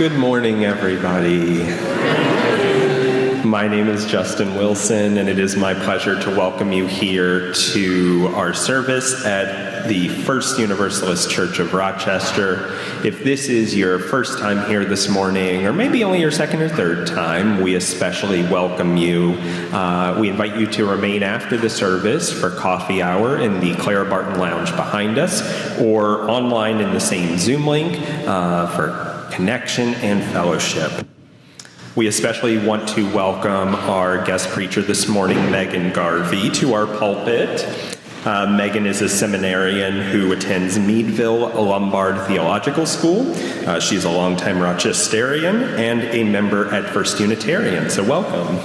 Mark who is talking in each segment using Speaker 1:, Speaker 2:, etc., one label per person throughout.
Speaker 1: Good morning, everybody. My name is Justin Wilson, and it is my pleasure to welcome you here to our service at the First Universalist Church of Rochester. If this is your first time here this morning, or maybe only your second or third time, we especially welcome you. We invite you to remain after the service for coffee hour in the Clara Barton Lounge behind us, or online in the same Zoom link for connection and fellowship. We especially want to welcome our guest preacher this morning, Meghan Garvey, to our pulpit. Meghan is a seminarian who attends Meadville Lombard Theological School. She's a longtime Rochesterian and a member at First Unitarian, so welcome.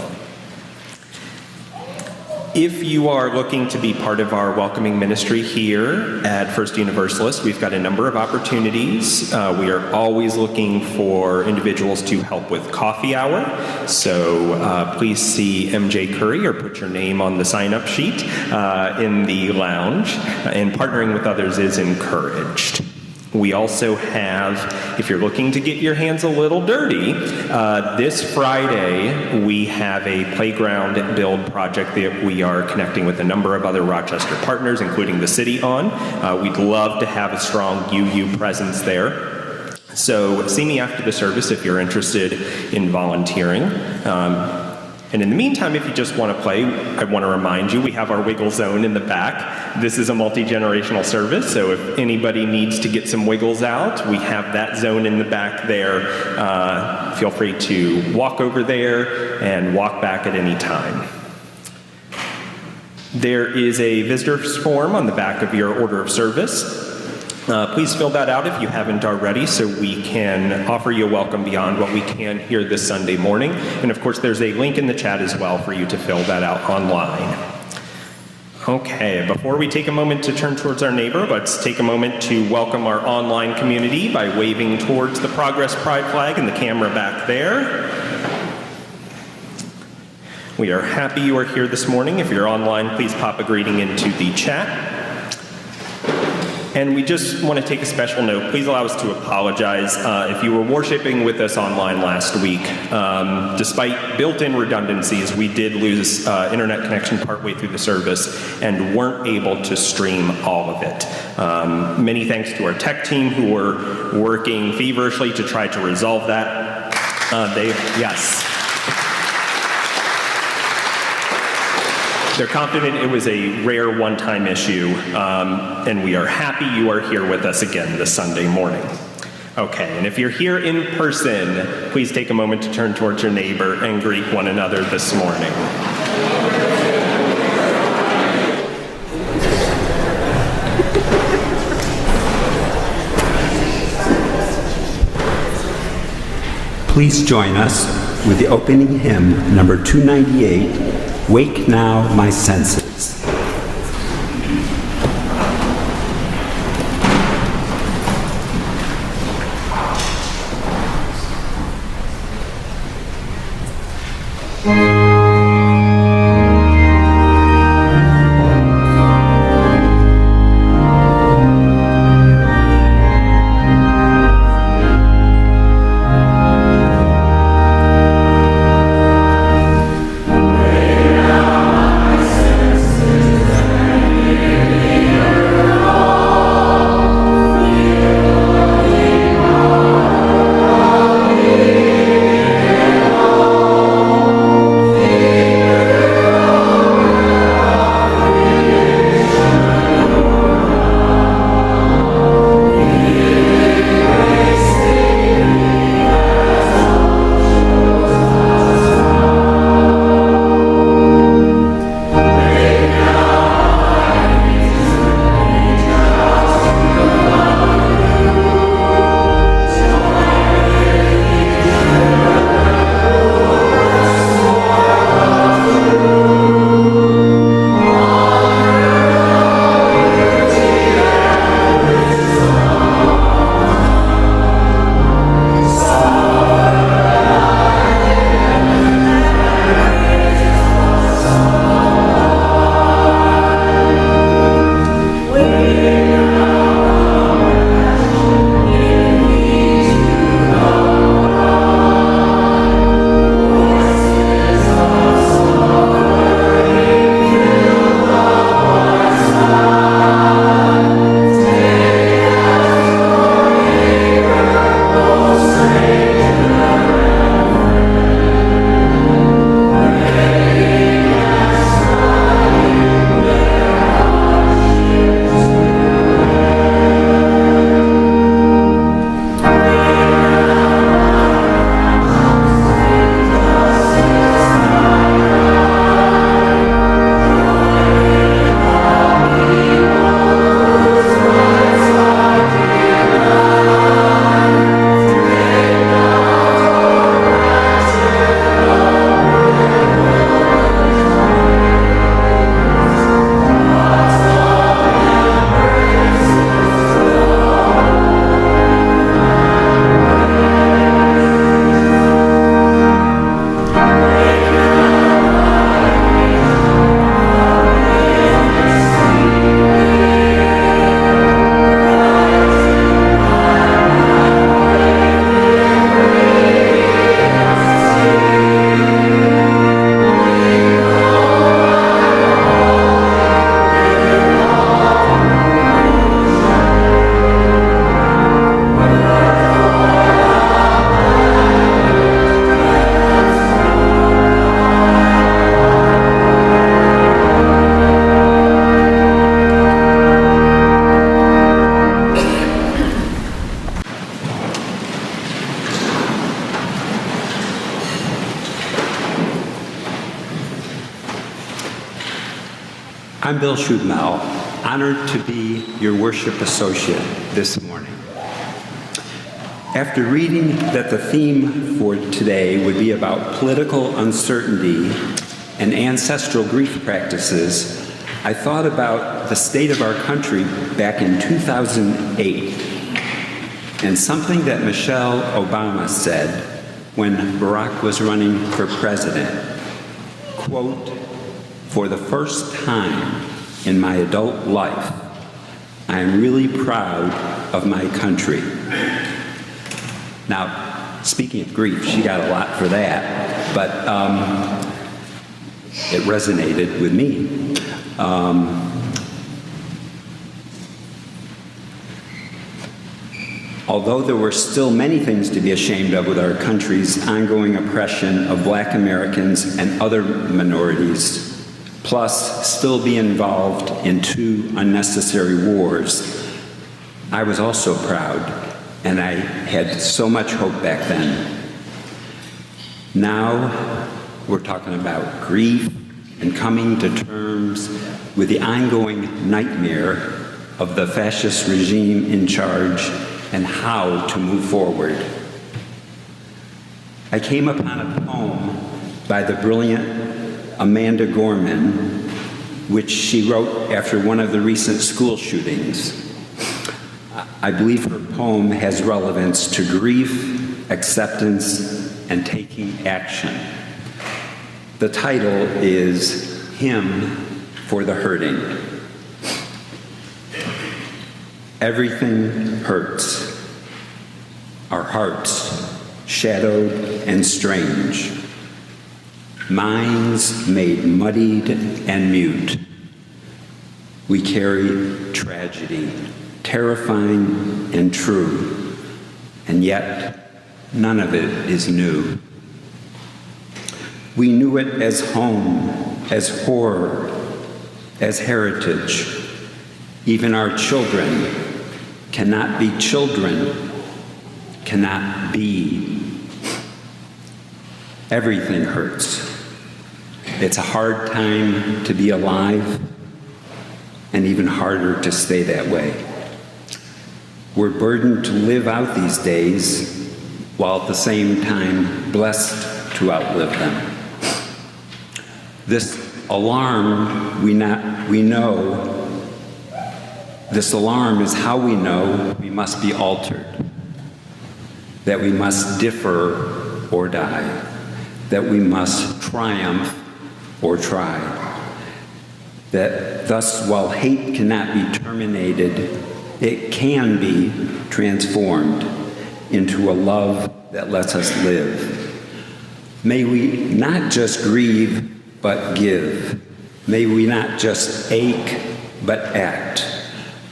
Speaker 1: If you are looking to be part of our welcoming ministry here at First Universalist, we've got a number of opportunities. We are always looking for individuals to help with coffee hour. So please see MJ Curry or put your name on the sign-up sheet in the lounge. And partnering with others is encouraged. We also have, if you're looking to get your hands a little dirty, this Friday we have a playground build project that we are connecting with a number of other Rochester partners, including the city on. We'd love to have a strong UU presence there. So see me after the service if you're interested in volunteering. And in the meantime, if you just want to play, I want to remind you, we have our wiggle zone in the back. This is a multi-generational service, so if anybody needs to get some wiggles out, we have that zone in the back there. Feel free to walk over there and walk back at any time. There is a visitor's form on the back of your order of service. Please fill that out if you haven't already so we can offer you a welcome beyond what we can here this Sunday morning. And of course, there's a link in the chat as well for you to fill that out online. Okay, before we take a moment to turn towards our neighbor, let's take a moment to welcome our online community by waving towards the Progress Pride flag and the camera back there. We are happy you are here this morning. If you're online, please pop a greeting into the chat. And we just want to take a special note. Please allow us to apologize if you were worshiping with us online last week. Despite built-in redundancies, we did lose internet connection partway through the service and weren't able to stream all of it. Many thanks to our tech team who were working feverishly to try to resolve that. They're confident it was a rare one-time issue, and we are happy you are here with us again this Sunday morning. Okay, and if you're here in person, please take a moment to turn towards your neighbor and greet one another this morning.
Speaker 2: Please join us with the opening hymn, number 298, Wake Now My Senses.
Speaker 3: Wake now my senses.
Speaker 2: I'm Bill Schubmel, honored to be your worship associate this morning. After reading that the theme for today would be about political uncertainty and ancestral grief practices, I thought about the state of our country back in 2008 and something that Michelle Obama said when Barack was running for president. Quote, "For the first time in my adult life, I am really proud of my country." Now, speaking of grief, she got a lot for that, but it resonated with me. Although there were still many things to be ashamed of with our country's ongoing oppression of Black Americans and other minorities, plus still be involved in 2 unnecessary wars, I was also proud, and I had so much hope back then. Now, we're talking about grief and coming to terms with the ongoing nightmare of the fascist regime in charge and how to move forward. I came upon a poem by the brilliant Amanda Gorman, which she wrote after one of the recent school shootings. I believe her poem has relevance to grief, acceptance, and taking action. The title is Hymn for the Hurting. Everything hurts. Our hearts, shadowed and strange. Minds made muddied and mute. We carry tragedy, terrifying and true, and yet none of it is new. We knew it as home, as horror, as heritage. Even our children cannot be children, cannot be. Everything hurts. It's a hard time to be alive, and even harder to stay that way. We're burdened to live out these days, while at the same time blessed to outlive them. This alarm this alarm is how we know we must be altered, that we must differ or die, that we must triumph or try, that thus while hate cannot be terminated, it can be transformed into a love that lets us live. May we not just grieve, but give. May we not just ache, but act.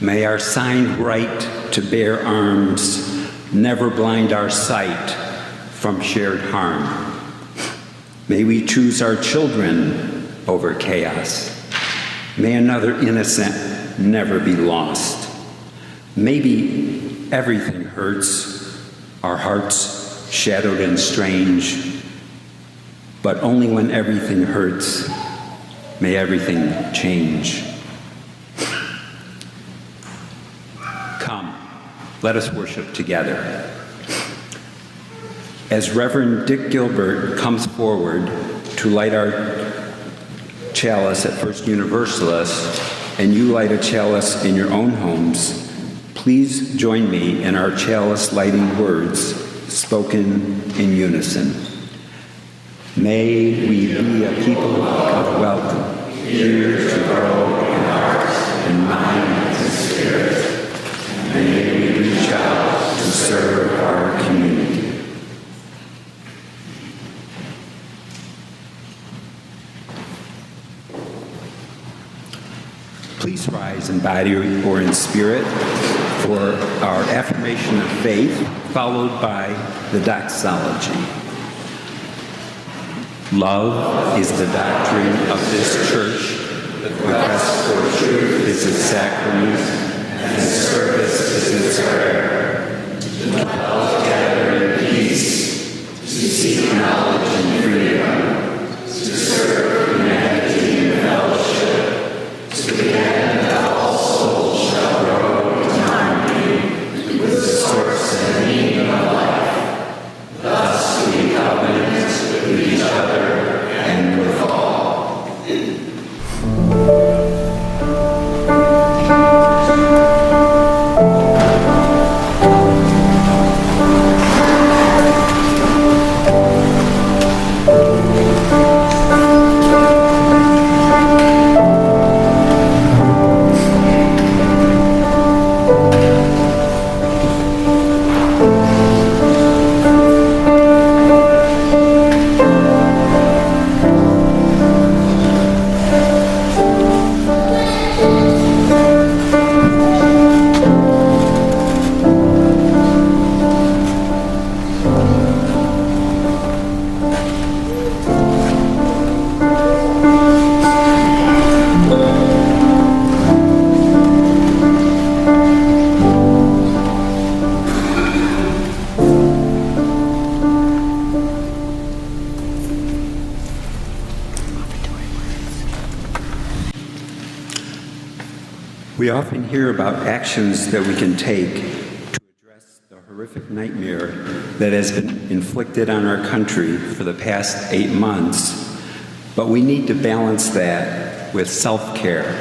Speaker 2: May our sign right to bear arms never blind our sight from shared harm. May we choose our children over chaos. May another innocent never be lost. Maybe everything hurts, our hearts shadowed and strange, but only when everything hurts, may everything change. Come, let us worship together. As Reverend Dick Gilbert comes forward to light our chalice at First Universalist, and you light a chalice in your own homes, please join me in our chalice lighting words spoken in unison. May we be a people of welcome, here to grow in hearts and minds and spirit, and may we reach out to serve our community. Please rise in body or in spirit for our affirmation of faith, followed by the doxology. Love is the doctrine of this church. The quest for truth is its sacrament, and service is its prayer. To dwell together in peace, to seek knowledge and freedom, to serve humanity in fellowship, to We often hear about actions that we can take to address the horrific nightmare that has been inflicted on our country for the past 8 months, but we need to balance that with self-care.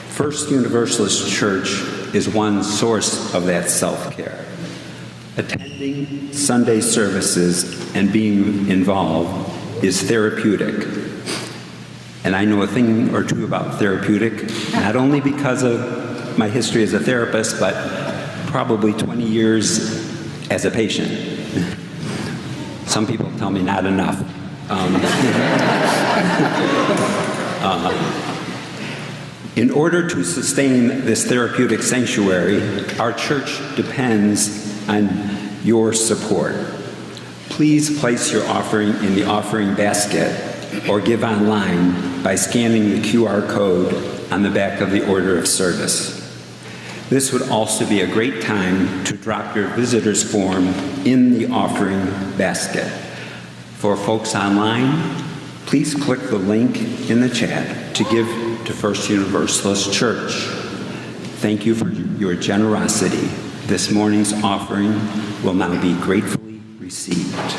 Speaker 2: First Universalist Church is one source of that self-care. Attending Sunday services and being involved is therapeutic. And I know a thing or two about therapeutic, not only because of my history as a therapist, but probably 20 years as a patient. Some people tell me not enough. In order to sustain this therapeutic sanctuary, our church depends on your support. Please place your offering in the offering basket or give online by scanning the QR code on the back of the order of service. This would also be a great time to drop your visitor's form in the offering basket. For folks online, please click the link in the chat to give to First Universalist Church. Thank you for your generosity. This morning's offering will now be gratefully received.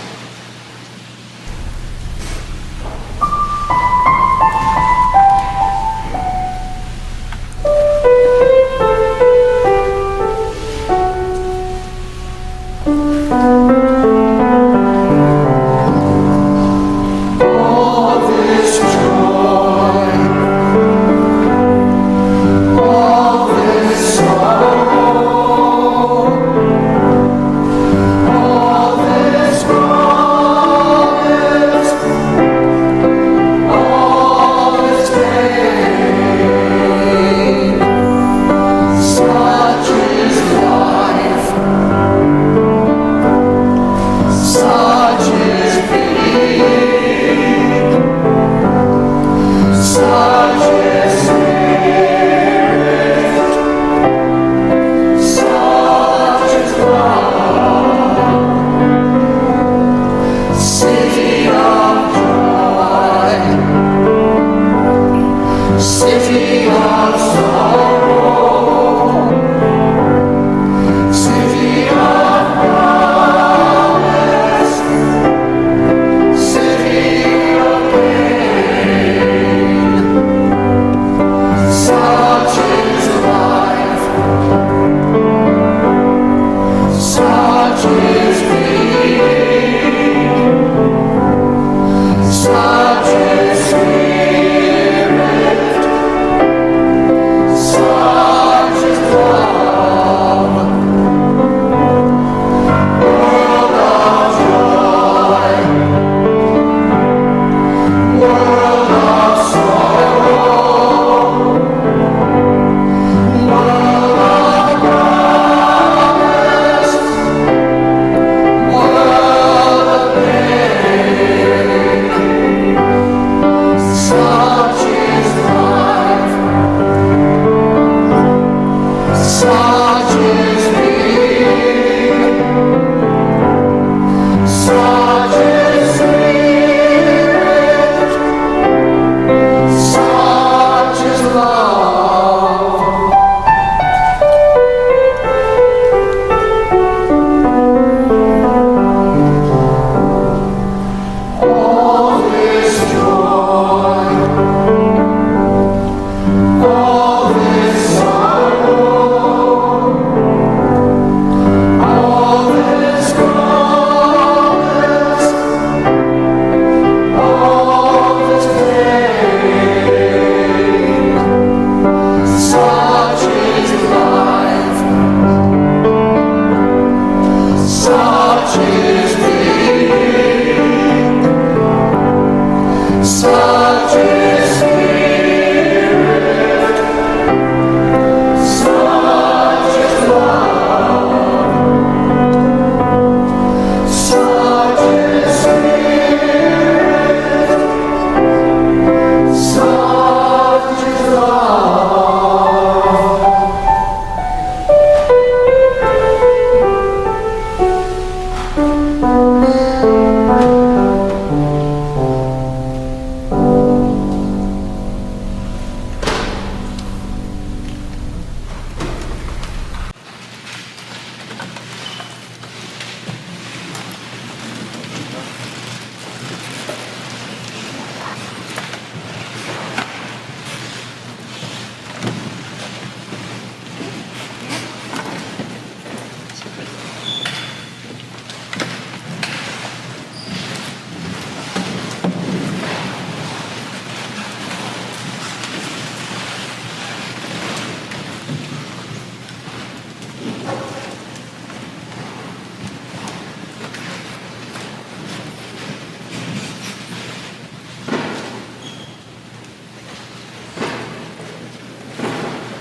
Speaker 3: All this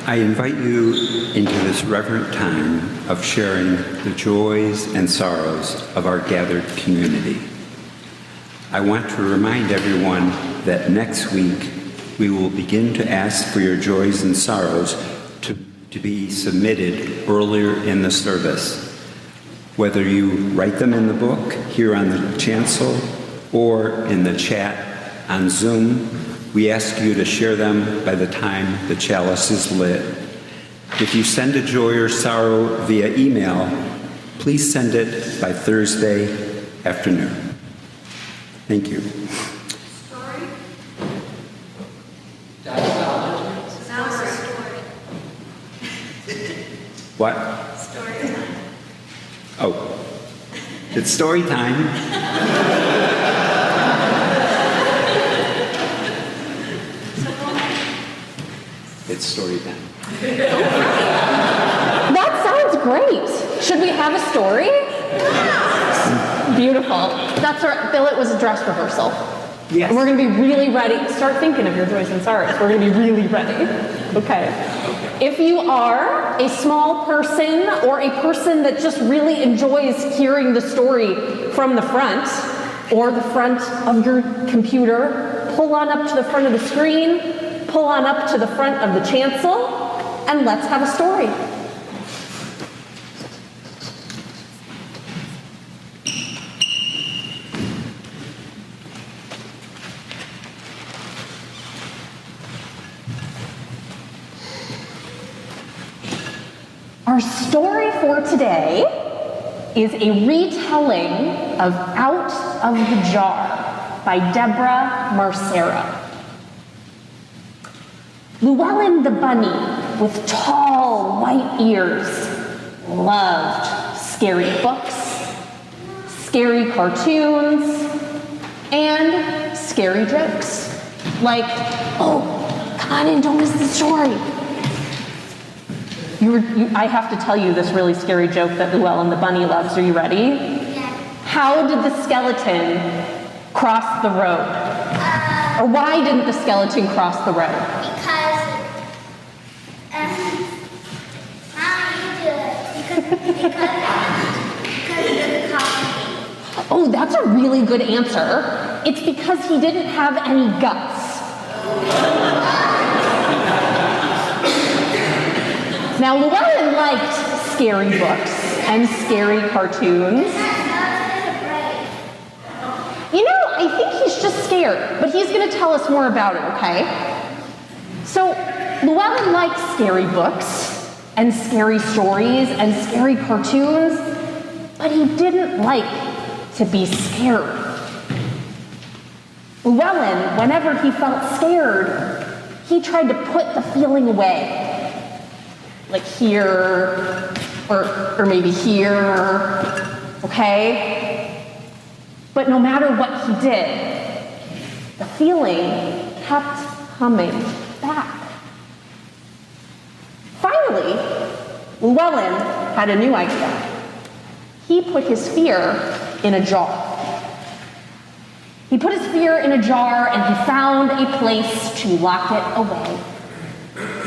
Speaker 2: I invite you into this reverent time of sharing the joys and sorrows of our gathered community. I want to remind everyone that next week we will begin to ask for your joys and sorrows to be submitted earlier in the service. Whether you write them in the book here on the chancel or in the chat on Zoom, we ask you to share them by the time the chalice is lit. If you send a joy or sorrow via email, please send it by Thursday afternoon. Thank you.
Speaker 3: Story?
Speaker 4: Sounds a story.
Speaker 2: What?
Speaker 4: Story time.
Speaker 2: Oh, it's story time. It's story time.
Speaker 5: That sounds great. Should we have a story? Beautiful. That's our, Bill, it was a dress rehearsal.
Speaker 2: Yes.
Speaker 5: And we're going to be really ready. Start thinking of your joys and sorrows. We're going to be really ready. Okay. If you are a small person or a person that just really enjoys hearing the story from the front or the front of your computer, pull on up to the front of the screen, pull on up to the front of the chancel, and let's have a story. Our story for today is a retelling of Out of the Jar by Deborah Marcera. Llewellyn the bunny with tall white ears loved scary books, scary cartoons, and scary jokes. Like, oh, come on in, don't miss the story. I have to tell you this really scary joke that Llewellyn the bunny loves. Are you ready?
Speaker 4: Yes.
Speaker 5: How did the skeleton cross the road? Or why didn't the skeleton cross the road?
Speaker 4: Because, how do you do it? Because of the coffee.
Speaker 5: Oh, that's a really good answer. It's because he didn't have any guts. Now, Llewellyn liked scary books and scary cartoons. You know, I think he's just scared, but he's going to tell us more about it, okay? So, Llewellyn liked scary books and scary stories and scary cartoons, but he didn't like to be scared. Llewellyn, whenever he felt scared, he tried to put the feeling away. Like here, or maybe here, okay? But no matter what he did, the feeling kept coming back. Finally, Llewellyn had a new idea. He put his fear in a jar. He put his fear in a jar and he found a place to lock it away.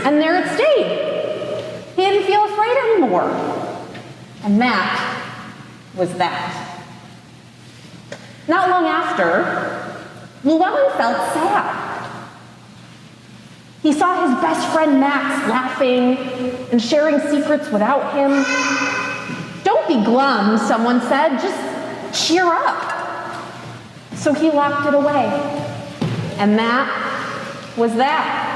Speaker 5: And there it stayed. He didn't feel afraid anymore. And that was that. Not long after, Llewellyn felt sad. He saw his best friend Max laughing and sharing secrets without him. Don't be glum, someone said. Just cheer up. So he locked it away. And that was that.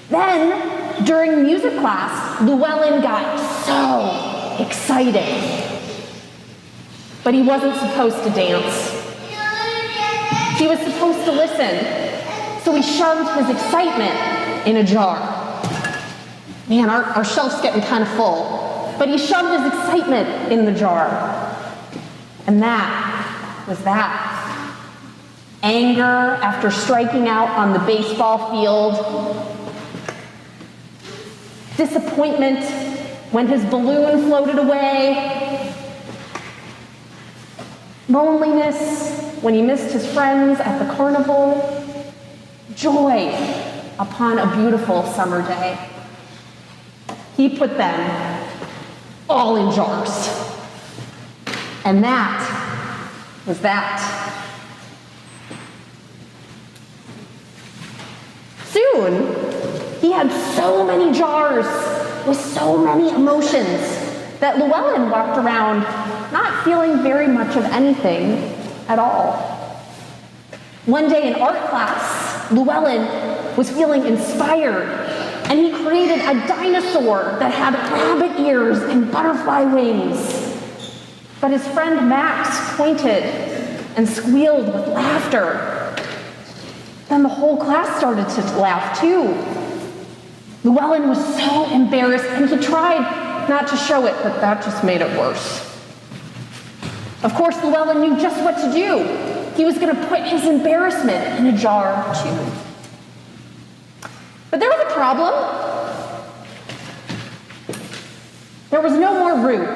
Speaker 5: Then, during music class, Llewellyn got so excited. But he wasn't supposed to dance. He was supposed to listen. So he shoved his excitement in a jar. Man, our shelf's getting kind of full. But he shoved his excitement in the jar. And that was that. Anger after striking out on the baseball field. Disappointment when his balloon floated away. Loneliness when he missed his friends at the carnival. Joy upon a beautiful summer day. he put them all in jars. And that was that. Soon, he had so many jars with so many emotions that Llewellyn walked around not feeling very much of anything at all. One day in art class, Llewellyn was feeling inspired, and he created a dinosaur that had rabbit ears and butterfly wings. But his friend Max pointed and squealed with laughter. Then the whole class started to laugh too. Llewellyn was so embarrassed, and he tried not to show it, but that just made it worse. Of course, Llewellyn knew just what to do. He was going to put his embarrassment in a jar too. But there was a problem. There was no more room.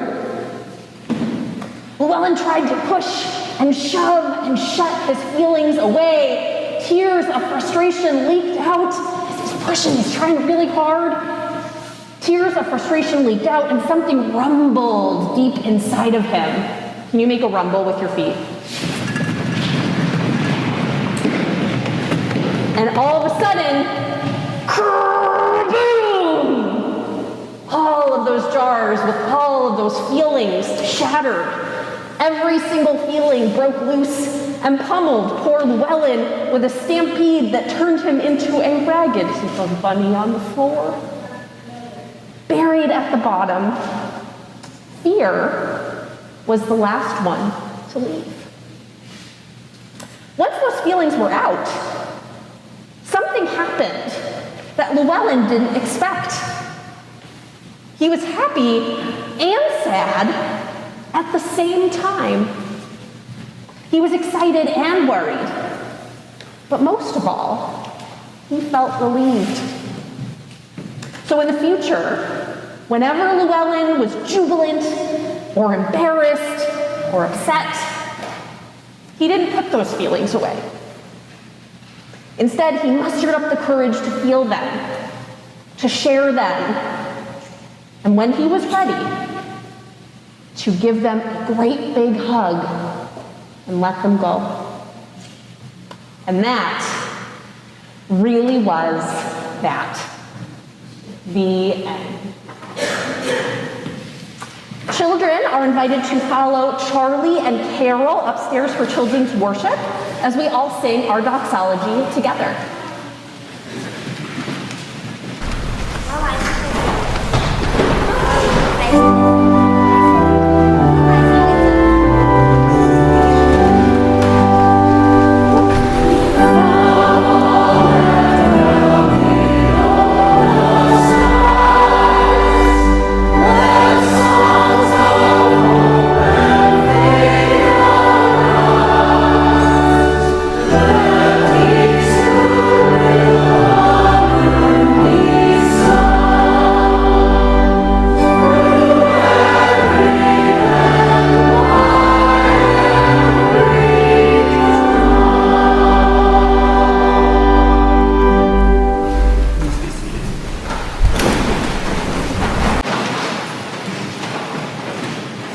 Speaker 5: Llewellyn tried to push and shove and shut his feelings away. Tears of frustration leaked out as he's pushing, he's trying really hard. Tears of frustration leaked out, and something rumbled deep inside of him. Can you make a rumble with your feet? And all of a sudden, boom! All of those jars with all of those feelings shattered. Every single feeling broke loose and pummeled poor Llewellyn with a stampede that turned him into a ragged little bunny on the floor. Buried at the bottom, fear was the last one to leave. Once those feelings were out, something happened that Llewellyn didn't expect. He was happy and sad at the same time. He was excited and worried, but most of all, he felt relieved. So in the future, whenever Llewellyn was jubilant or embarrassed or upset, he didn't put those feelings away. Instead, he mustered up the courage to feel them, to share them, and when he was ready, to give them a great big hug and let them go. And that really was that. The end. Children are invited to follow Charlie and Carol upstairs for children's worship as we all sing our doxology together.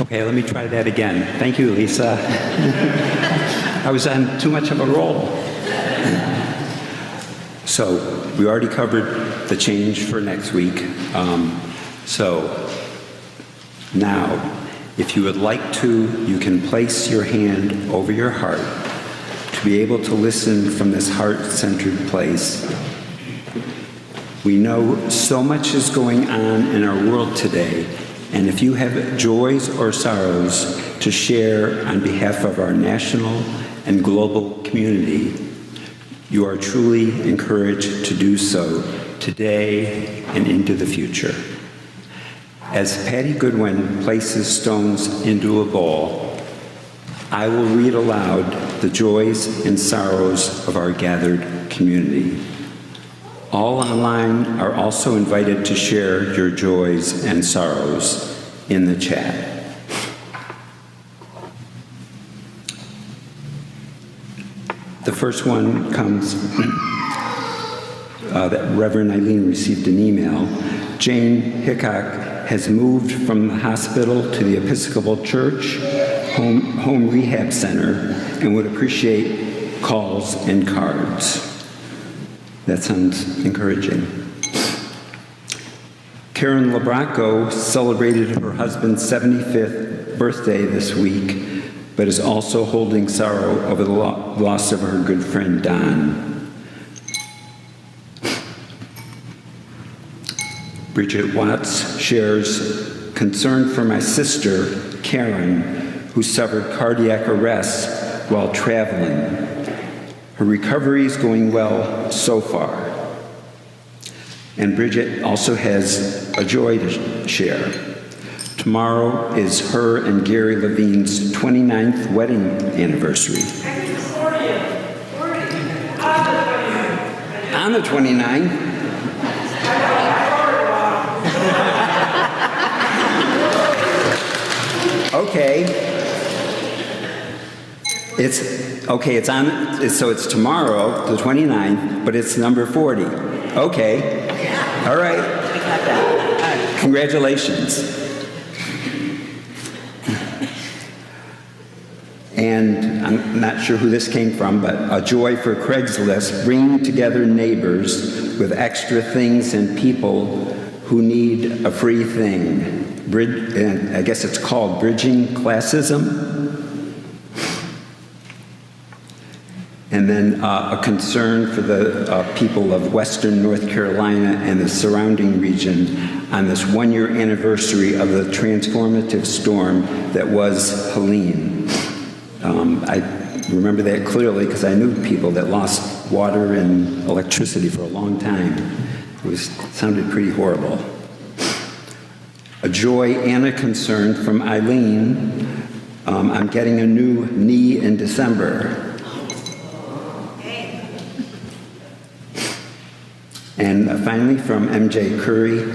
Speaker 2: Okay, let me try that again. Thank you, Lisa. I was on too much of a roll. So, we already covered the change for next week. So, now, if you would like to, you can place your hand over your heart to be able to listen from this heart-centered place. We know so much is going on in our world today, and if you have joys or sorrows to share on behalf of our national and global community, you are truly encouraged to do so today and into the future. As Patty Goodwin places stones into a bowl, I will read aloud the joys and sorrows of our gathered community. All online are also invited to share your joys and sorrows in the chat. The first one comes that Reverend Eileen received an email Jane Hickok has moved from the hospital to the Episcopal Church home rehab center and would appreciate calls and cards. That sounds encouraging. Karen Labraco celebrated her husband's 75th birthday this week, but is also holding sorrow over the loss of her good friend Don. Bridget Watts shares concern for my sister, Karen, who suffered cardiac arrest while traveling. Her recovery is going well so far. And Bridget also has a joy to share. Tomorrow is her and Gary Levine's 29th wedding anniversary. On the 29th. Okay. It's tomorrow, the 29th, but it's number 40. Okay. All right. Congratulations. And I'm not sure who this came from, but a joy for Craigslist, bringing together neighbors with extra things and people who need a free thing. And I guess it's called Bridging Classism. And then a concern for the people of Western North Carolina and the surrounding region on this one-year anniversary of the transformative storm that was Helene. I remember that clearly because I knew people that lost water and electricity for a long time. It sounded pretty horrible. A joy and a concern from Eileen. I'm getting a new knee in December. And finally, from MJ Curry,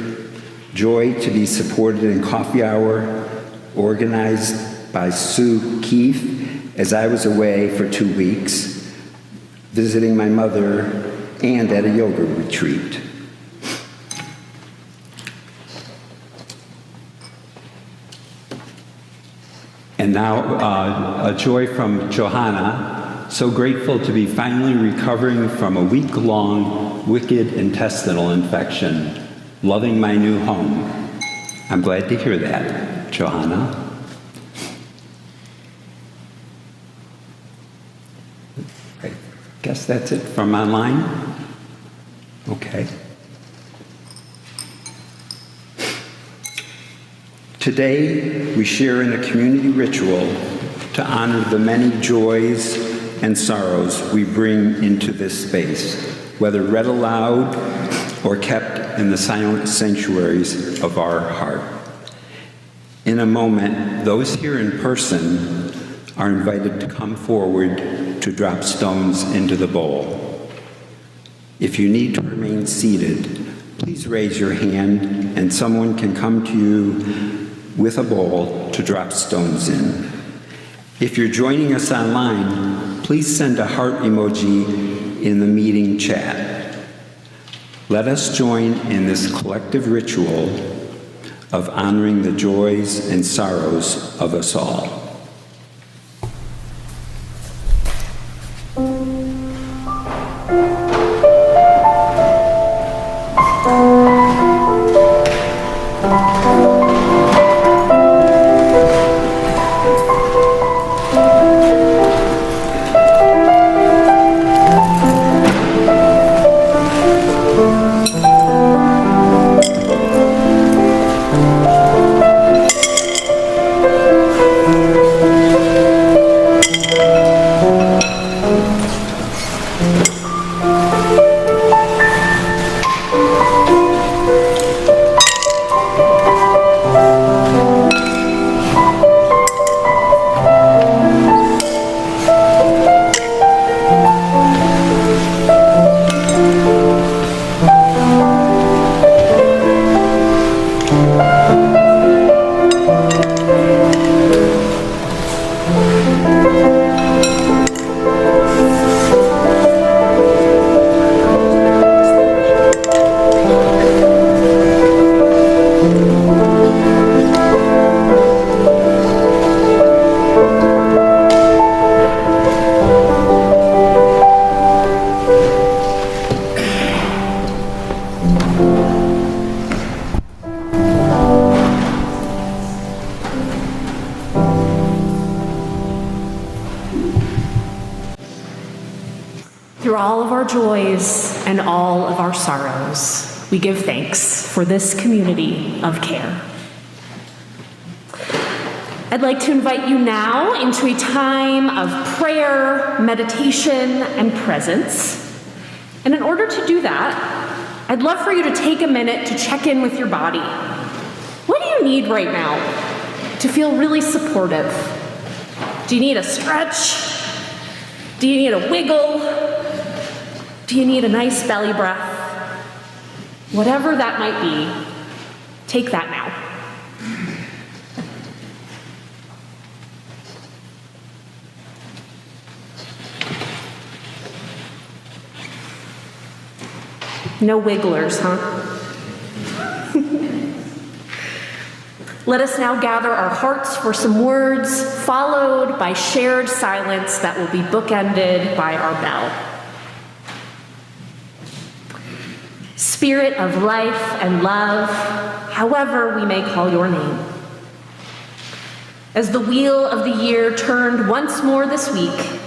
Speaker 2: joy to be supported in coffee hour organized by Sue Keefe as I was away for 2 weeks, visiting my mother and at a yoga retreat. And now, a joy from Johanna. So grateful to be finally recovering from a week-long wicked intestinal infection. Loving my new home. I'm glad to hear that, Johanna. I guess that's it from online. Okay. Today, we share in a community ritual to honor the many joys and sorrows we bring into this space, whether read aloud or kept in the silent sanctuaries of our heart. In a moment, those here in person are invited to come forward to drop stones into the bowl. If you need to remain seated, please raise your hand and someone can come to you with a bowl to drop stones in. If you're joining us online, please send a heart emoji in the meeting chat. Let us join in this collective ritual of honoring the joys and sorrows of us all.
Speaker 5: through all of our joys and all of our sorrows, we give thanks for this community of care. I'd like to invite you now into a time of prayer, meditation, and presence. And in order to do that, I'd love for you to take a minute to check in with your body. What do you need right now to feel really supportive? Do you need a stretch? Do you need a wiggle? Do you need a nice belly breath? Whatever that might be, take that now. No wigglers, huh? Let us now gather our hearts for some words, followed by shared silence that will be bookended by our bell. Spirit of life and love, however we may call your name. As the wheel of the year turned once more this week,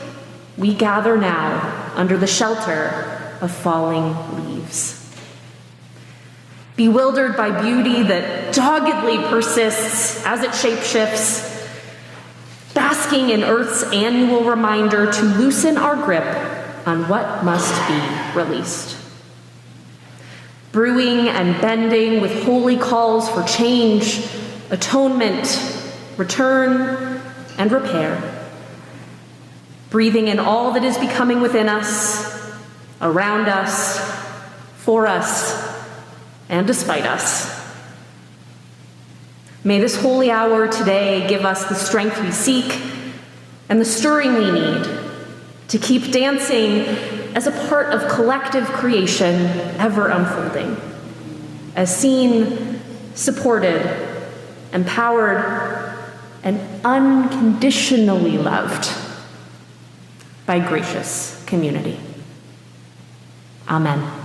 Speaker 5: we gather now under the shelter of falling leaves. Bewildered by beauty that doggedly persists as it shapeshifts, basking in Earth's annual reminder to loosen our grip on what must be released. Brewing and bending with holy calls for change, atonement, return, and repair. Breathing in all that is becoming within us, around us, for us, and despite us. May this holy hour today give us the strength we seek and the stirring we need to keep dancing as a part of collective creation ever unfolding, as seen, supported, empowered, and unconditionally loved by gracious community. Amen.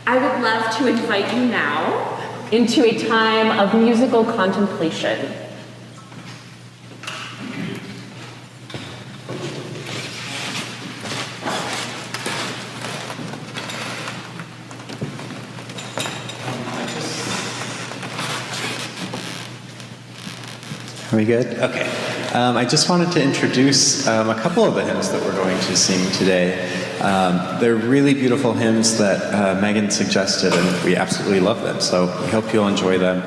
Speaker 5: I would love to invite you now into a time of musical contemplation.
Speaker 3: Are we good? Okay. I just wanted to introduce a couple of the hymns that we're going to sing today. They're really beautiful hymns that Megan suggested, and we absolutely love them, so we hope you'll enjoy them.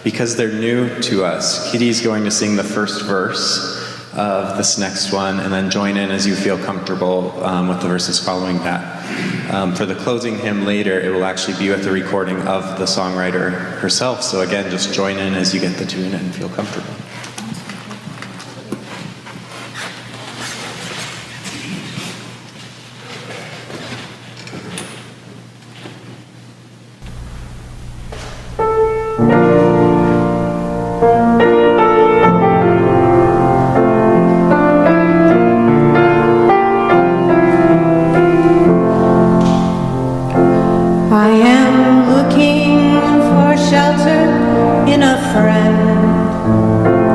Speaker 3: Because they're new to us, Kitty's going to sing the first verse of this next one, and then join in as you feel comfortable with the verses following that. For the closing hymn later, it will actually be with the recording of the songwriter herself, so again, just join in as you get the tune and feel comfortable.
Speaker 6: I am looking for shelter in a friend.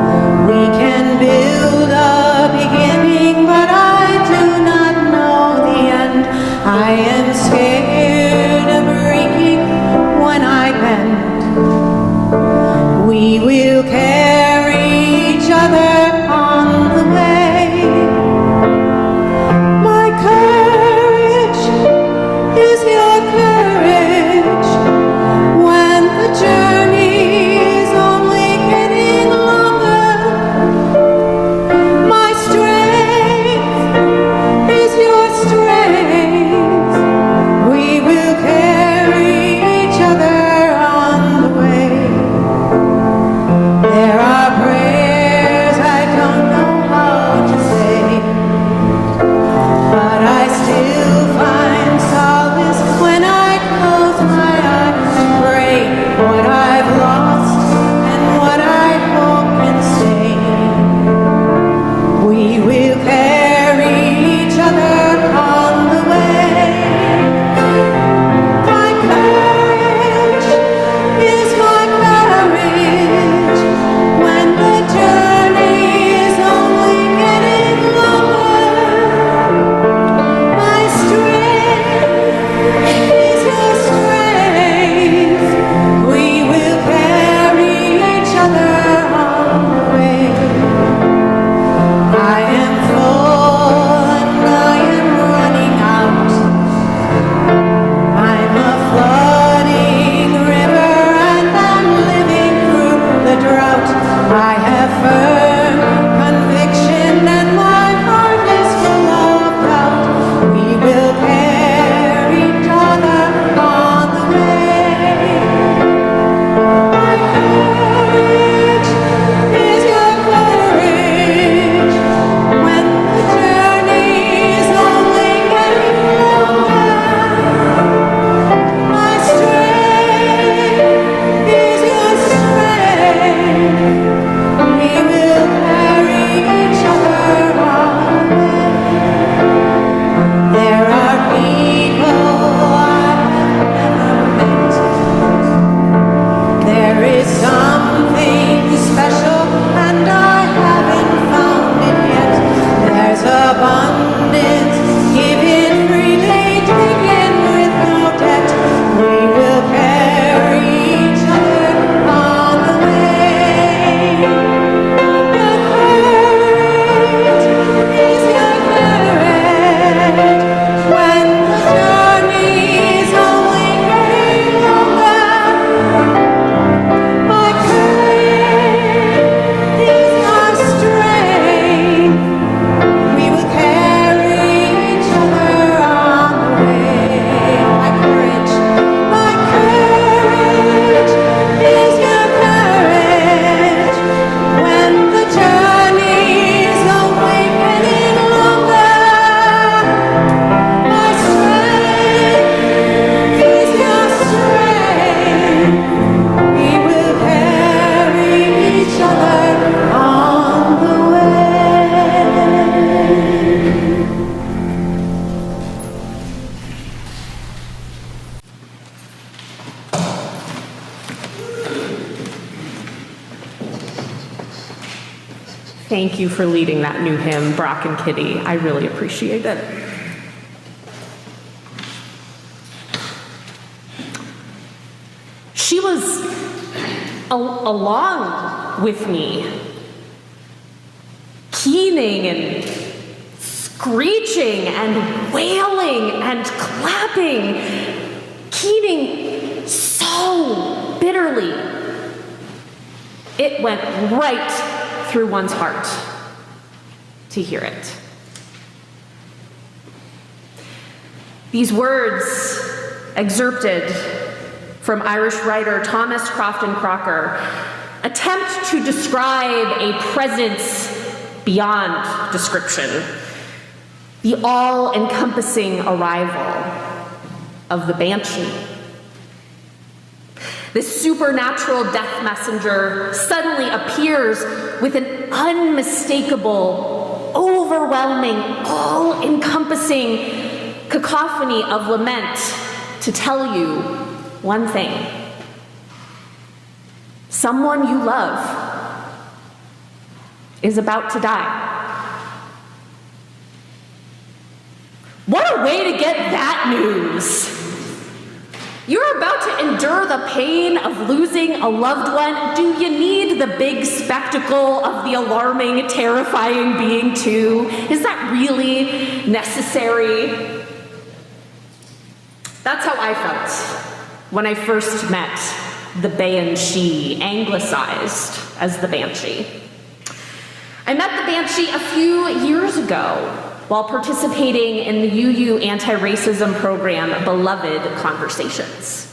Speaker 5: Thank you for leading that new hymn, Brock and Kitty. I really appreciate it. She was along with me, keening and screeching and wailing and clapping, keening so bitterly. It went right through one's heart to hear it. These words, excerpted from Irish writer Thomas Crofton Crocker, attempt to describe a presence beyond description, the all-encompassing arrival of the Banshee. This supernatural death messenger suddenly appears with an unmistakable, overwhelming, all-encompassing cacophony of lament to tell you one thing. Someone you love is about to die. What a way to get that news! You're about to endure the pain of losing a loved one. Do you need the big spectacle of the alarming, terrifying being too? Is that really necessary? That's how I felt when I first met the Banshee, anglicized as the Banshee. I met the Banshee a few years ago while participating in the UU anti-racism program, Beloved Conversations.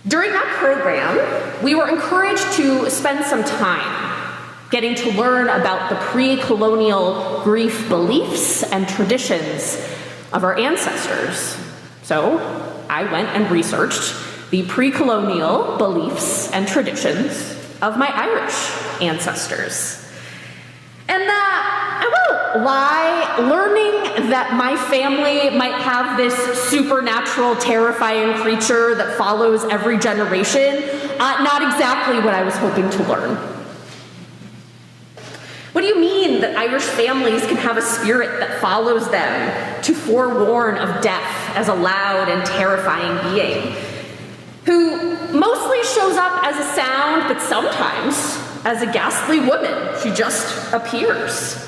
Speaker 5: During that program, we were encouraged to spend some time getting to learn about the pre-colonial grief beliefs and traditions of our ancestors. So I went and researched the pre-colonial beliefs and traditions of my Irish ancestors. And I won't lie, learning that my family might have this supernatural, terrifying creature that follows every generation, not exactly what I was hoping to learn. What do you mean that Irish families can have a spirit that follows them to forewarn of death as a loud and terrifying being, who mostly shows up as a sound, but sometimes as a ghastly woman? She just appears.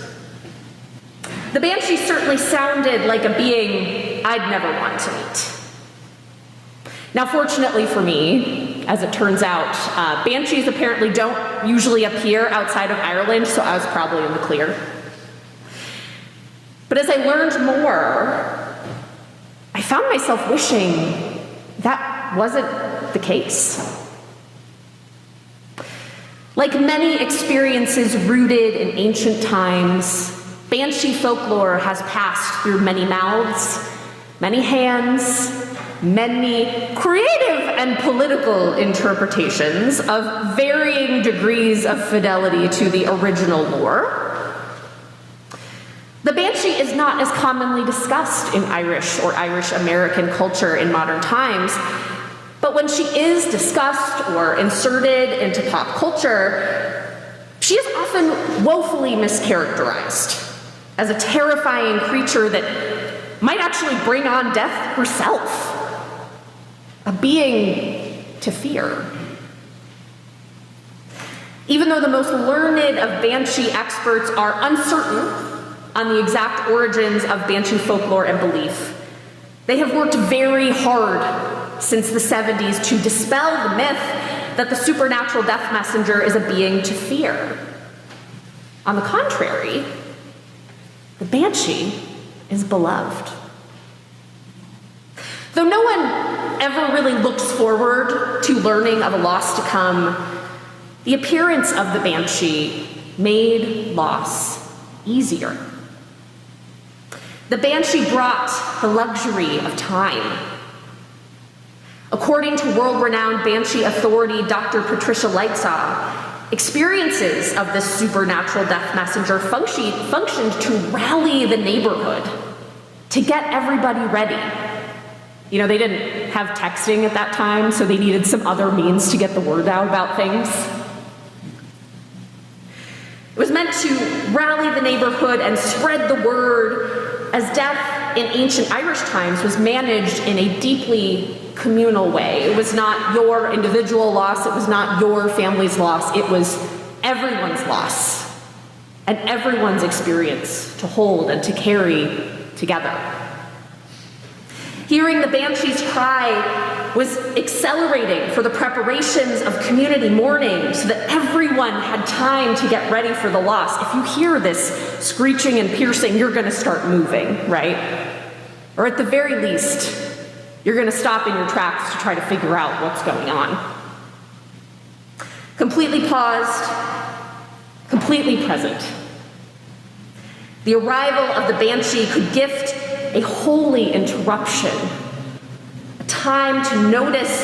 Speaker 5: The Banshee certainly sounded like a being I'd never want to meet. Now, fortunately for me, as it turns out, Banshees apparently don't usually appear outside of Ireland, so I was probably in the clear. But as I learned more, I found myself wishing that wasn't the case. Like many experiences rooted in ancient times, Banshee folklore has passed through many mouths, many hands, many creative and political interpretations of varying degrees of fidelity to the original lore. The Banshee is not as commonly discussed in Irish or Irish American culture in modern times, but when she is discussed or inserted into pop culture, she is often woefully mischaracterized as a terrifying creature that might actually bring on death herself, a being to fear. Even though the most learned of Banshee experts are uncertain on the exact origins of Banshee folklore and belief, they have worked very hard since the 70s to dispel the myth that the supernatural death messenger is a being to fear. On the contrary, the Banshee is beloved. Though no one ever really looks forward to learning of a loss to come, the appearance of the Banshee made loss easier. The Banshee brought the luxury of time. According to world-renowned Banshee authority Dr. Patricia Lightsaw, experiences of this supernatural death messenger functioned to rally the neighborhood, to get everybody ready. You know, they didn't have texting at that time, so they needed some other means to get the word out about things. It was meant to rally the neighborhood and spread the word, as death in ancient Irish times was managed in a deeply communal way. It was not your individual loss, it was not your family's loss, it was everyone's loss and everyone's experience to hold and to carry together. Hearing the Banshee's cry was accelerating for the preparations of community mourning so that everyone had time to get ready for the loss. If you hear this screeching and piercing, you're going to start moving, right? Or at the very least, you're going to stop in your tracks to try to figure out what's going on. Completely paused, completely present. The arrival of the Banshee could gift a holy interruption, a time to notice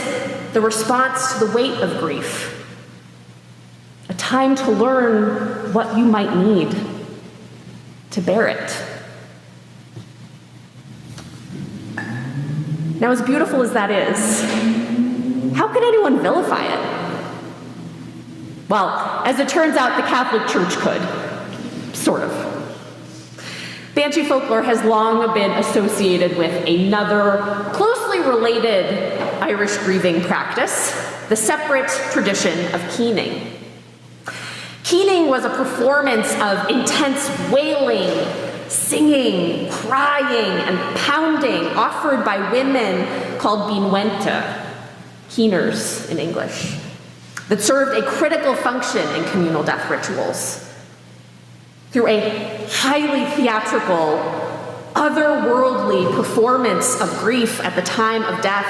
Speaker 5: the response to the weight of grief, a time to learn what you might need to bear it. Now, as beautiful as that is, how can anyone vilify it? Well, as it turns out, the Catholic Church could, sort of. Banshee folklore has long been associated with another closely related Irish grieving practice, the separate tradition of keening. Keening was a performance of intense wailing, singing, crying, and pounding offered by women called binwenta, keeners in English, that served a critical function in communal death rituals. Through a highly theatrical, otherworldly performance of grief at the time of death,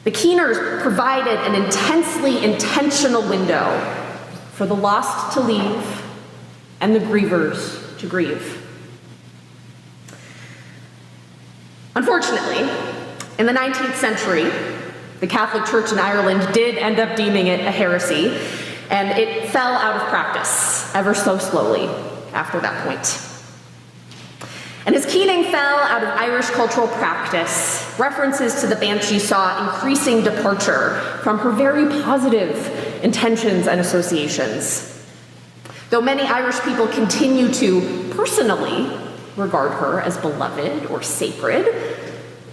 Speaker 5: the keeners provided an intensely intentional window for the lost to leave and the grievers to grieve. Unfortunately, in the 19th century, the Catholic Church in Ireland did end up deeming it a heresy, and it fell out of practice ever so slowly after that point. And as keening fell out of Irish cultural practice, references to the Banshee saw increasing departure from her very positive intentions and associations. Though many Irish people continue to personally regard her as beloved or sacred,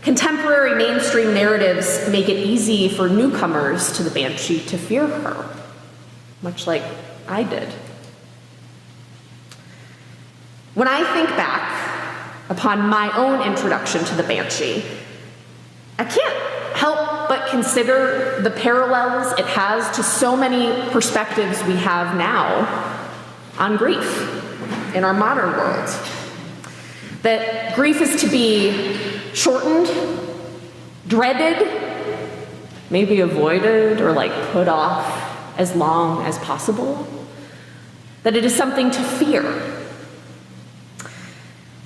Speaker 5: contemporary mainstream narratives make it easy for newcomers to the Banshee to fear her, much like I did. When I think back upon my own introduction to the Banshee, I can't help but consider the parallels it has to so many perspectives we have now on grief in our modern world. That grief is to be shortened, dreaded, maybe avoided or put off as long as possible. That it is something to fear.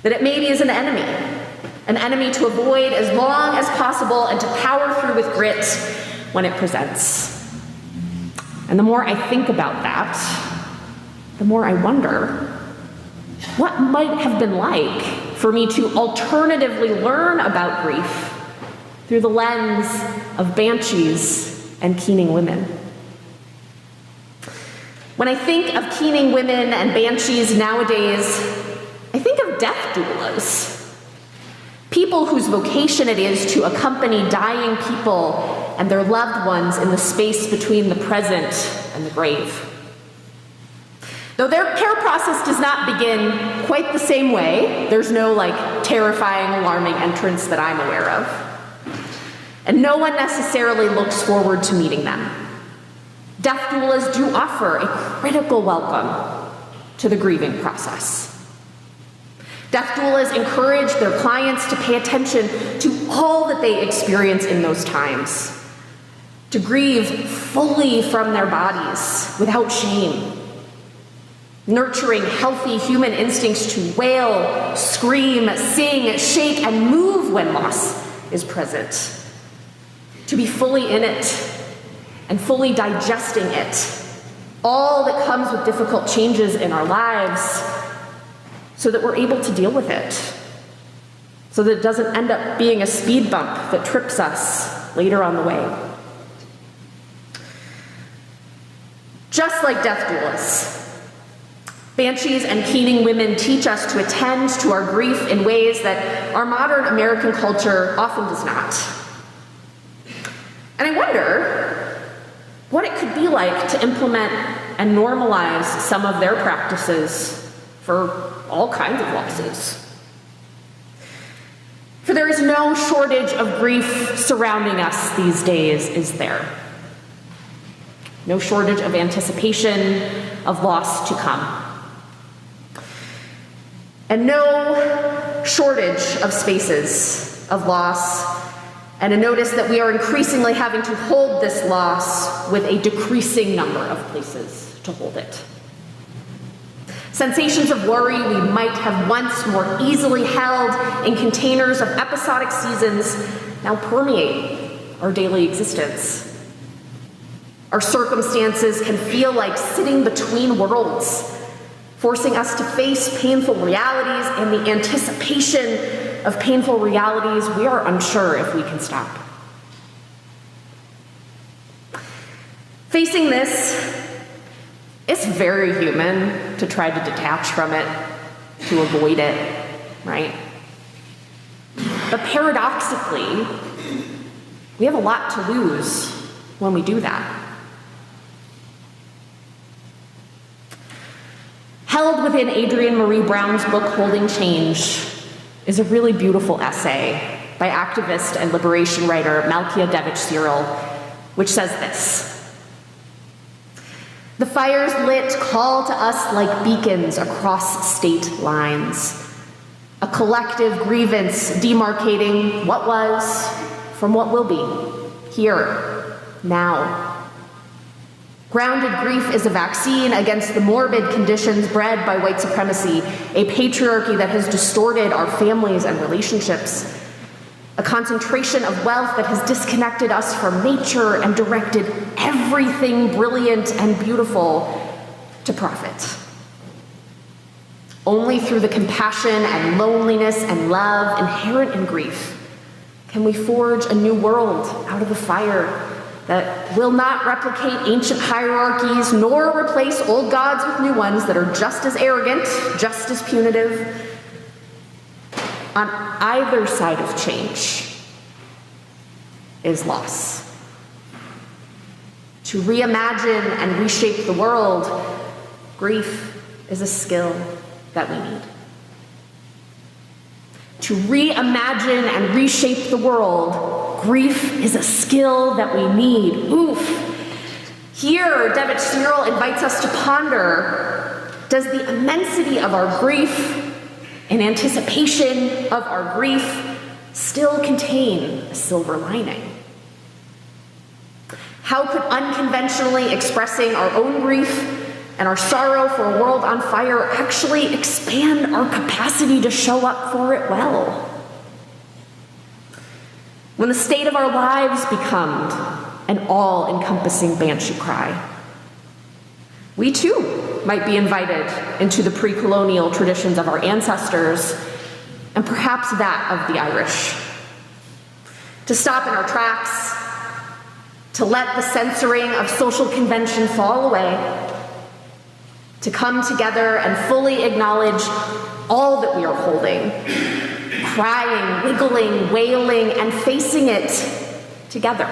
Speaker 5: That it maybe is an enemy to avoid as long as possible and to power through with grit when it presents. And the more I think about that, the more I wonder what might have been like for me to alternatively learn about grief through the lens of banshees and keening women. When I think of keening women and banshees nowadays, I think of death doulas. People whose vocation it is to accompany dying people and their loved ones in the space between the present and the grave. Though their care process does not begin quite the same way, there's no terrifying, alarming entrance that I'm aware of. And no one necessarily looks forward to meeting them. Death doulas do offer a critical welcome to the grieving process. Death doulas encourage their clients to pay attention to all that they experience in those times, to grieve fully from their bodies without shame, nurturing healthy human instincts to wail, scream, sing, shake, and move when loss is present, to be fully in it and fully digesting it, all that comes with difficult changes in our lives, so that we're able to deal with it, so that it doesn't end up being a speed bump that trips us later on the way. Just like death doulas, Banshees and keening women teach us to attend to our grief in ways that our modern American culture often does not. And I wonder what it could be like to implement and normalize some of their practices for all kinds of losses. For there is no shortage of grief surrounding us these days, is there? No shortage of anticipation of loss to come. And no shortage of spaces of loss, and a notice that we are increasingly having to hold this loss with a decreasing number of places to hold it. Sensations of worry we might have once more easily held in containers of episodic seasons now permeate our daily existence. Our circumstances can feel like sitting between worlds, forcing us to face painful realities and the anticipation of painful realities we are unsure if we can stop. Facing this, it's very human to try to detach from it, to avoid it, right? But paradoxically, we have a lot to lose when we do that. Held within Adrienne Marie Brown's book, Holding Change, is a really beautiful essay by activist and liberation writer Malkia Devich-Cyril, which says this: "The fires lit call to us like beacons across state lines, a collective grievance demarcating what was from what will be, here, now. Grounded grief is a vaccine against the morbid conditions bred by white supremacy, a patriarchy that has distorted our families and relationships, a concentration of wealth that has disconnected us from nature and directed everything brilliant and beautiful to profit. Only through the compassion and loneliness and love inherent in grief can we forge a new world out of the fire that will not replicate ancient hierarchies nor replace old gods with new ones that are just as arrogant, just as punitive. On either side of change is loss. To reimagine and reshape the world, grief is a skill that we need. To reimagine and reshape the world, grief is a skill that we need. Oof. Here, Devich-Cyril invites us to ponder, does the immensity of our grief and anticipation of our grief still contain a silver lining? How could unconventionally expressing our own grief and our sorrow for a world on fire actually expand our capacity to show up for it well? When the state of our lives becomes an all-encompassing banshee cry, we too might be invited into the pre-colonial traditions of our ancestors, and perhaps that of the Irish. To stop in our tracks, to let the censoring of social convention fall away, to come together and fully acknowledge all that we are holding, crying, wiggling, wailing, and facing it together.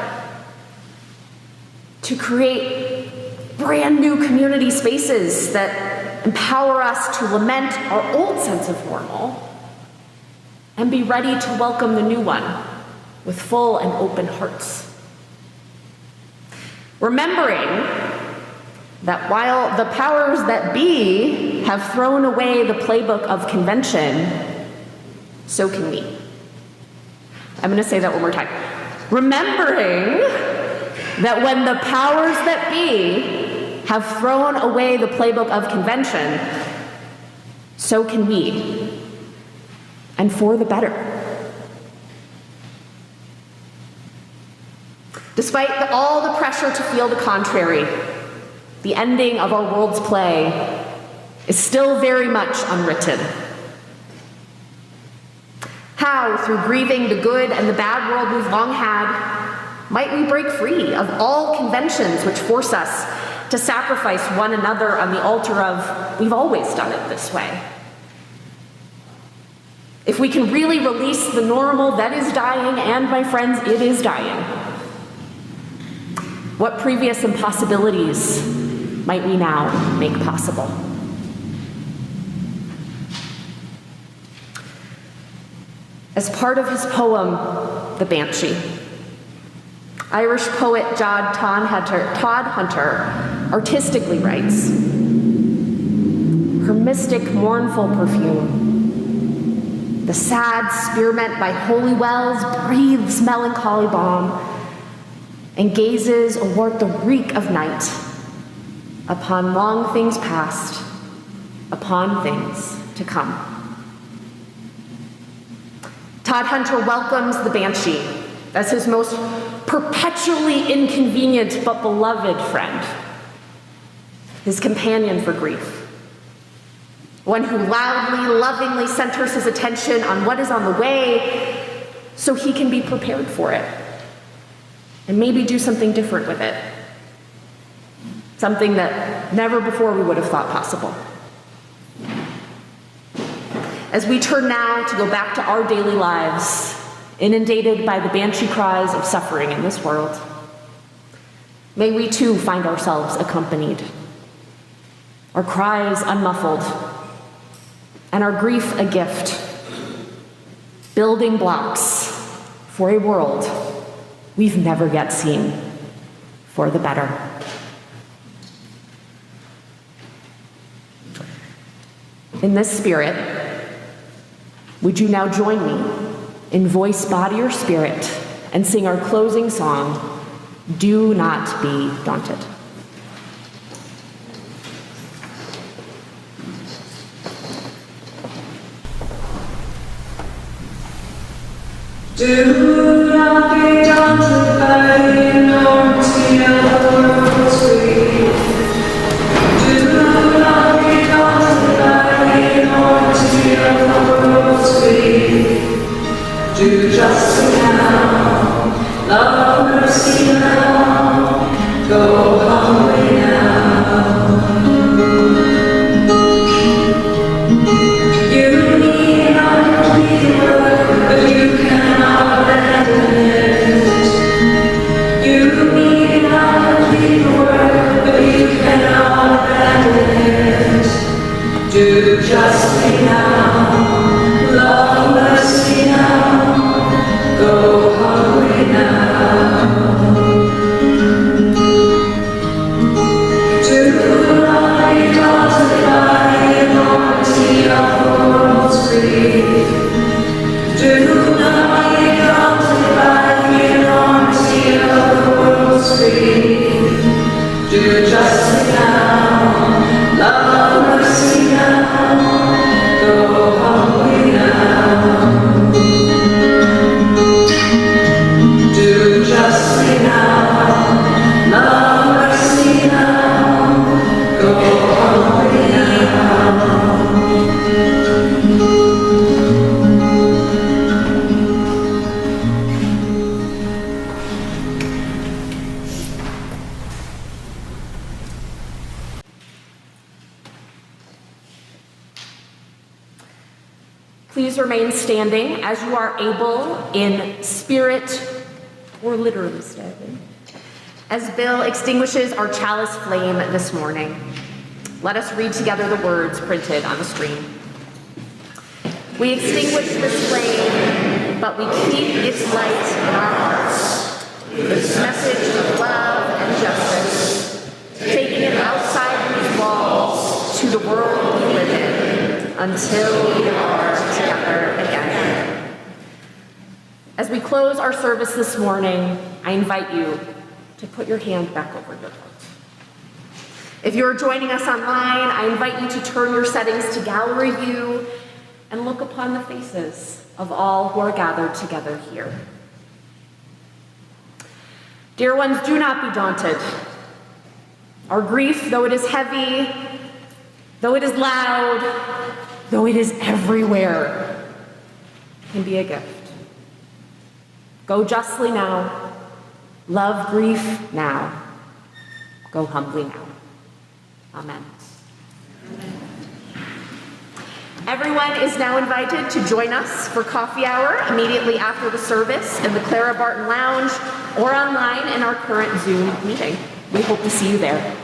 Speaker 5: To create brand new community spaces that empower us to lament our old sense of normal and be ready to welcome the new one with full and open hearts. Remembering that while the powers that be have thrown away the playbook of convention, so can we. I'm going to say that one more time. Remembering that when the powers that be have thrown away the playbook of convention, so can we. And for the better. Despite all the pressure to feel the contrary, the ending of our world's play is still very much unwritten. How, through grieving the good and the bad world we've long had, might we break free of all conventions which force us to sacrifice one another on the altar of, we've always done it this way. If we can really release the normal that is dying, and my friends, it is dying, what previous impossibilities might we now make possible? As part of his poem, The Banshee, Irish poet Todd Hunter artistically writes, her mystic, mournful perfume, the sad spearmint by holy wells breathes melancholy balm and gazes athwart the reek of night upon long things past, upon things to come. Todd Hunter welcomes the Banshee as his most perpetually inconvenient but beloved friend, his companion for grief, one who loudly, lovingly centers his attention on what is on the way so he can be prepared for it and maybe do something different with it, something that never before we would have thought possible. As we turn now to go back to our daily lives, inundated by the banshee cries of suffering in this world, may we too find ourselves accompanied, our cries unmuffled, and our grief a gift, building blocks for a world we've never yet seen for the better. In this spirit, would you now join me in voice, body, or spirit and sing our closing song, Do Not Be Daunted.
Speaker 6: Do not be daunted by the enormity of the world's grief. Do not be daunted by the enormity of the world's grief. Do justice now, love mercy now, go humbly now. You need not complete the work, but you cannot abandon it. You need not complete the work, but you cannot abandon it. Do justly now, love mercy now, go humbly now. Do not be daunted by the enormity of the world's grief. Do not be daunted by the enormity of the world's grief. Do justly now, love mercy now, go humbly now. Do justly now, love mercy now, go humbly now.
Speaker 5: Please remain standing as you are able in spirit or literally standing, as Bill extinguishes our chalice flame this morning. Let us read together the words printed on the screen. We extinguish this flame, but we keep its light in our hearts. This message of love and justice, taking it outside these walls to the world we live in, until we are together again. As we close our service this morning, I invite you to put your hand back over your heart. If you're joining us online, I invite you to turn your settings to gallery view and look upon the faces of all who are gathered together here. Dear ones, do not be daunted. Our grief, though it is heavy, though it is loud, though it is everywhere, can be a gift. Go justly now, love grief now, go humbly now. Amen. Everyone is now invited to join us for coffee hour immediately after the service in the Clara Barton Lounge or online in our current Zoom meeting. We hope to see you there.